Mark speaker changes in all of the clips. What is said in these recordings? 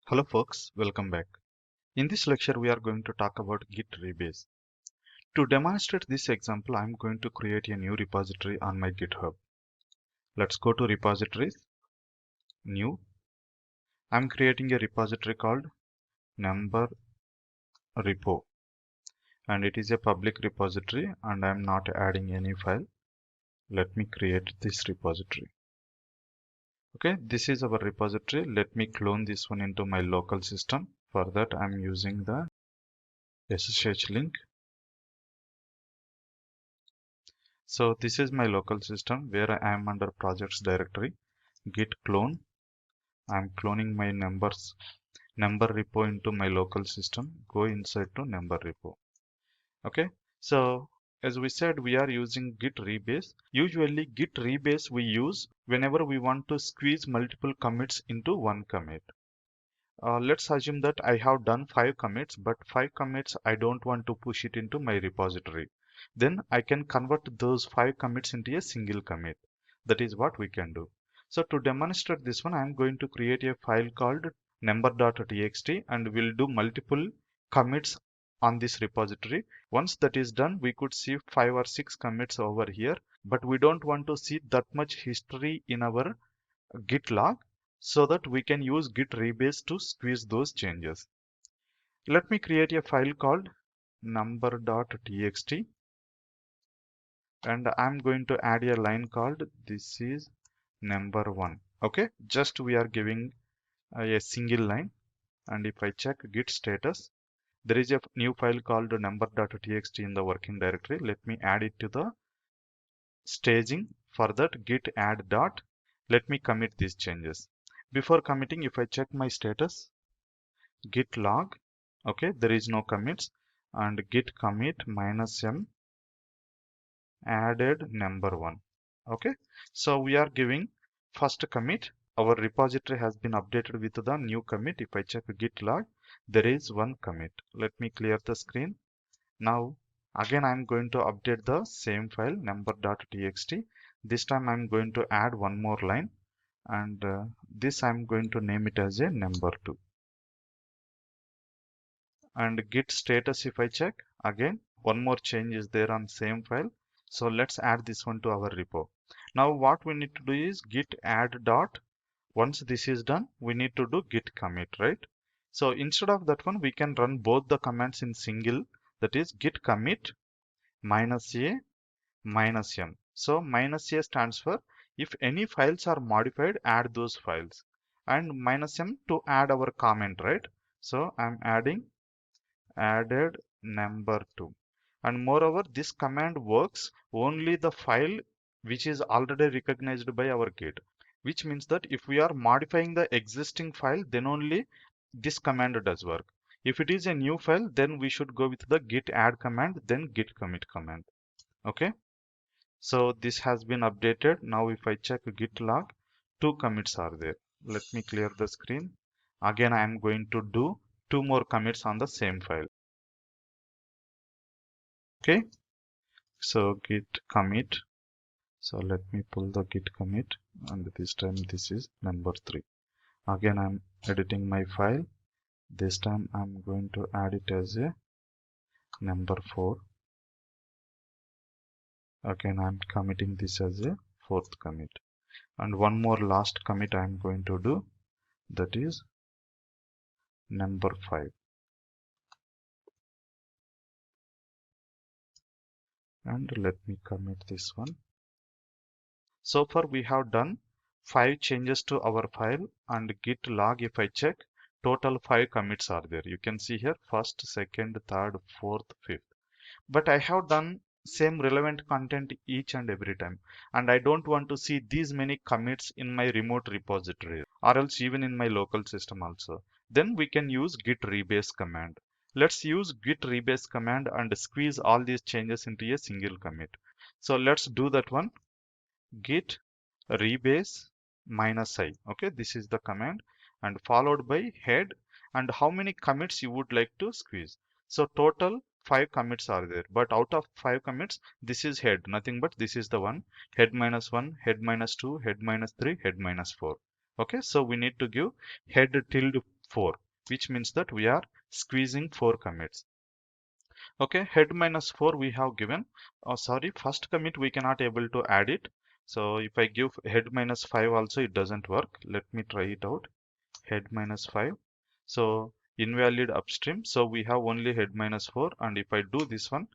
Speaker 1: Hello folks, welcome back. In this lecture, we are going to talk about Git rebase. To demonstrate this example, I'm going to create a new repository on my GitHub. Let's go to repositories, new. I'm creating a repository called number repo, and it is a public repository and I'm not adding any file. Let me create this repository. Okay, this is our repository. Let me clone this one into my local system. For that, I'm using the SSH link. So this is my local system where I am under projects directory, git clone. I'm cloning my number repo into my local system. Go inside to number repo. Okay. So as we said, we are using git rebase. Usually git rebase we use whenever we want to squeeze multiple commits into one commit. Let's assume that I have done 5 commits, but 5 commits I don't want to push it into my repository. Then I can convert those 5 commits into a single commit. That is what we can do. So to demonstrate this one, I'm going to create a file called number.txt and we'll do multiple commits on this repository. Once that is done, we could see 5 or 6 commits over here, but we don't want to see that much history in our git log, so that we can use git rebase to squeeze those changes. Let me create a file called number.txt and I'm going to add a line called this is number1. Okay, just we are giving a single line, and if I check git status, there is a new file called number.txt in the working directory. Let me add it to the staging. For that, git add dot. Let me commit these changes. Before committing, if I check my status, git log, okay, there is no commits, and git commit -m added number1. Okay, so we are giving first commit. Our repository has been updated with the new commit. If I check git log, there is one commit. Let me clear the screen. Now again I'm going to update the same file number.txt. This time I'm going to add one more line, and this I'm going to name it as a number2. And git status, if I check again, one more change is there on same file. So let's add this one to our repo. Now what we need to do is git add dot. Once this is done, we need to do git commit, right? So instead of that one, we can run both the commands in single, that is git commit -a -m. So -a stands for if any files are modified, add those files, and -m to add our comment, right? So I'm adding added number2, and moreover this command works only the file which is already recognized by our git, which means that if we are modifying the existing file, then only this command does work. If it is a new file, then we should go with the git add command, then git commit command. Okay, so this has been updated. Now if I check git log, 2 commits are there. Let me clear the screen. Again I am going to do 2 more commits on the same file. Okay, so git commit. So let me pull the git commit, and this time this is number3. Again I'm editing my file. This time I'm going to add it as a number4. Again I'm committing this as a 4th commit, and one more last commit I'm going to do, that is number5. And let me commit this one. So far we have done 5 changes to our file, and git log, if I check, total 5 commits are there. You can see here first, second, third, fourth, fifth. But I have done same relevant content each and every time, and I don't want to see these many commits in my remote repository or else even in my local system also. Then we can use git rebase command. Let's use git rebase command and squeeze all these changes into a single commit. So let's do that one. Git rebase -i. Okay, this is the command, and followed by head and how many commits you would like to squeeze. So total 5 commits are there, but out of 5 commits, this is head, nothing but this is the one, head -1, head -2, head -3, head -4. Okay, so we need to give head tilde 4, which means that we are squeezing 4 commits. Okay, head minus 4 we have given. Sorry, first commit we cannot able to add it. So if I give head minus 5 also, it doesn't work. Let me try it out. Head minus 5. So invalid upstream. So we have only head minus 4. And if I do this one,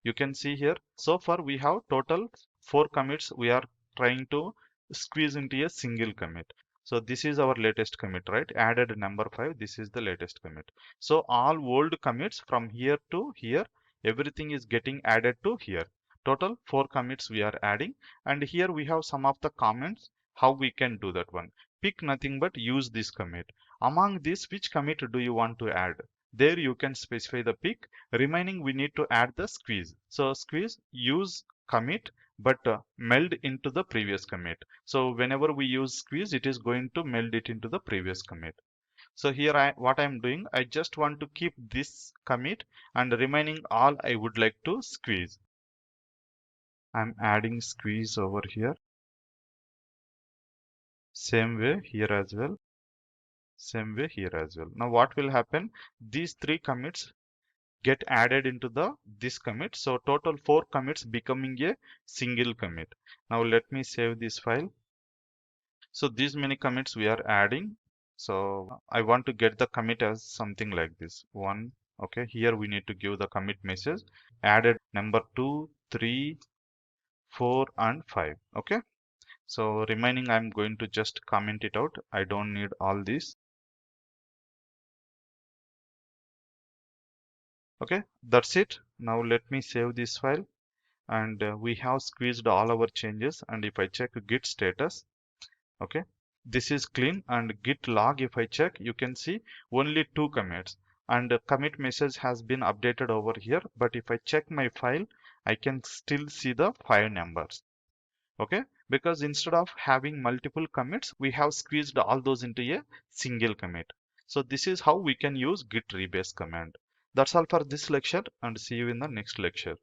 Speaker 1: you can see here, so far we have total 4 commits we are trying to squeeze into a single commit. So this is our latest commit, right? Added number 5, this is the latest commit. So all old commits from here to here, everything is getting added to here. Total 4 commits we are adding, and here we have some of the comments how we can do that one. Pick nothing but use this commit. Among this, which commit do you want to add? There you can specify the pick. Remaining we need to add the squeeze. So squeeze, use commit, but meld into the previous commit. So whenever we use squeeze, it is going to meld it into the previous commit. So here what I'm doing, I just want to keep this commit, and remaining all I would like to squeeze. I'm adding squeeze over here. Same way here as well. Same way here as well. Now what will happen? These 3 commits get added into this commit. So total 4 commits becoming a single commit. Now let me save this file. So these many commits we are adding. So I want to get the commit as something like this. 1. Okay, here we need to give the commit message. Added number 2, 3, 4, and 5. Okay. So remaining I'm going to just comment it out. I don't need all these. Okay, that's it. Now let me save this file. And we have squeezed all our changes, and if I check git status, okay, this is clean. And git log, if I check, you can see only 2 commits, and commit message has been updated over here. But if I check my file, I can still see the 5 numbers. Okay, because instead of having multiple commits, we have squeezed all those into a single commit. So this is how we can use git rebase command. That's all for this lecture, and see you in the next lecture.